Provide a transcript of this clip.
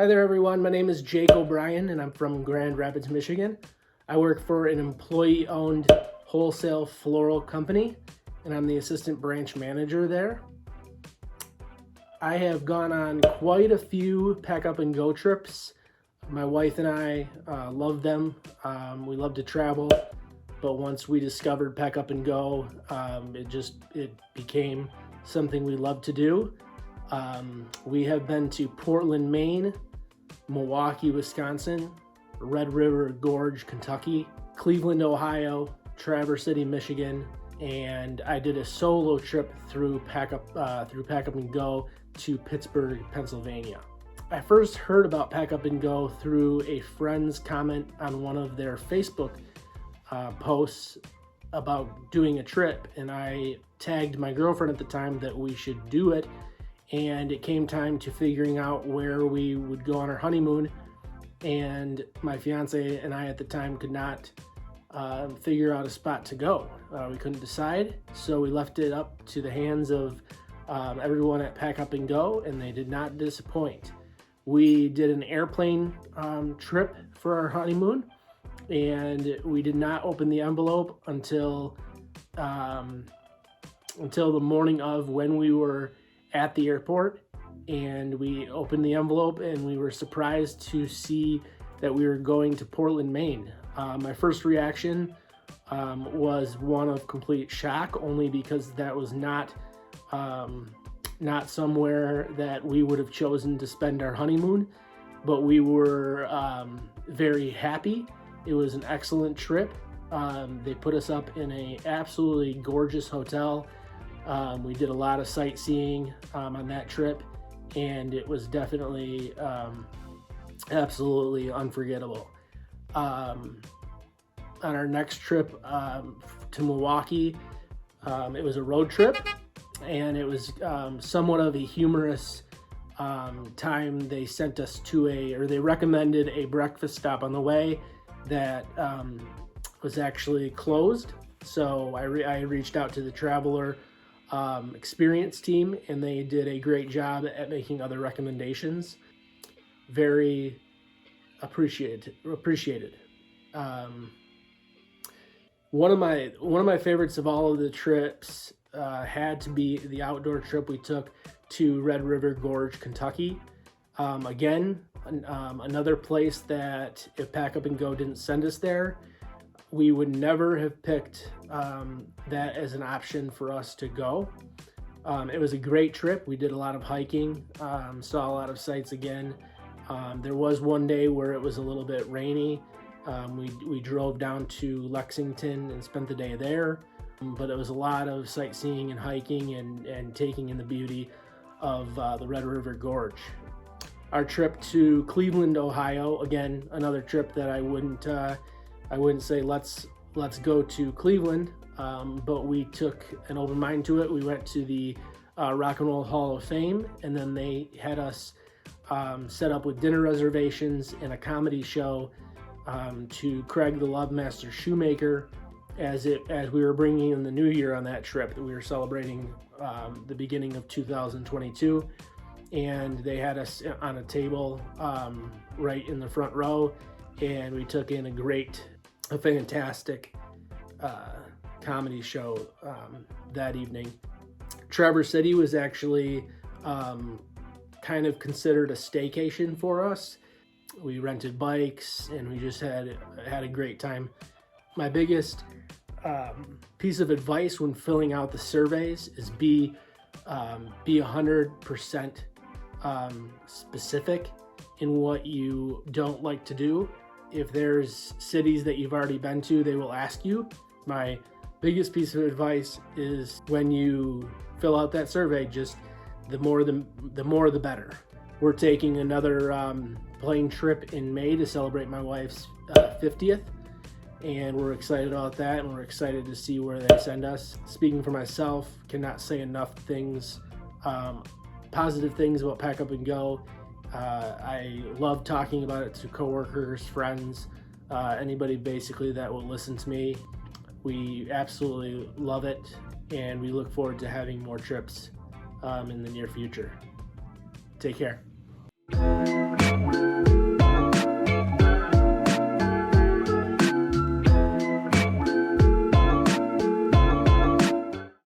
Hi there everyone, my name is Jake O'Brien and I'm from Grand Rapids, Michigan. I work for an employee-owned wholesale floral company and I'm the assistant branch manager there. I have gone on quite a few pack up and go trips. My wife and I love them. We love to travel, but once we discovered pack up and go, it became something we love to do. We have been to Portland, Maine, Milwaukee, Wisconsin, Red River Gorge, Kentucky, Cleveland, Ohio, Traverse City, Michigan, and I did a solo trip through Pack Up and Go to Pittsburgh, Pennsylvania. I first heard about Pack Up and Go through a friend's comment on one of their Facebook posts about doing a trip, and I tagged my girlfriend at the time that we should do it. And it came time to figuring out where we would go on our honeymoon, and my fiance and I at the time could not figure out a spot to go. We couldn't decide, so we left it up to the hands of everyone at Pack Up and Go, and they did not disappoint. We did an airplane trip for our honeymoon, and we did not open the envelope until the morning of, when we were at the airport, and we opened the envelope and we were surprised to see that we were going to Portland, Maine. My first reaction was one of complete shock, only because that was not somewhere that we would have chosen to spend our honeymoon, but we were very happy. It was an excellent trip. They put us up in an absolutely gorgeous hotel. We did a lot of sightseeing on that trip, and it was definitely absolutely unforgettable. On our next trip to Milwaukee, it was a road trip, and it was somewhat of a humorous time. They sent us to they recommended a breakfast stop on the way that was actually closed. So I reached out to the Traveler experience team, and they did a great job at making other recommendations. Very appreciated. One of my favorites of all of the trips had to be the outdoor trip we took to Red River Gorge, Kentucky. Again, another place that if Pack Up and Go didn't send us there, we would never have picked that as an option for us to go. It was a great trip. We did a lot of hiking, saw a lot of sights again. There was one day where it was a little bit rainy. We drove down to Lexington and spent the day there, but it was a lot of sightseeing and hiking and taking in the beauty of the Red River Gorge. Our trip to Cleveland, Ohio, again, another trip that I wouldn't say let's go to Cleveland, but we took an open mind to it. We went to the Rock and Roll Hall of Fame, and then they had us set up with dinner reservations and a comedy show to Craig the Love Master Shoemaker, as we were bringing in the new year on that trip that we were celebrating the beginning of 2022, and they had us on a table right in the front row, and we took in a fantastic comedy show that evening. Traverse City was actually kind of considered a staycation for us. We rented bikes and we just had a great time. My biggest piece of advice when filling out the surveys is be 100% specific in what you don't like to do. If there's cities that you've already been to, they will ask you. My biggest piece of advice is when you fill out that survey, just the more the better. We're taking another plane trip in May to celebrate my wife's 50th, and we're excited about that, and we're excited to see where they send us. Speaking for myself, cannot say enough things, positive things about Pack Up and Go. I love talking about it to coworkers, friends, anybody basically that will listen to me. We absolutely love it, and we look forward to having more trips in the near future. Take care.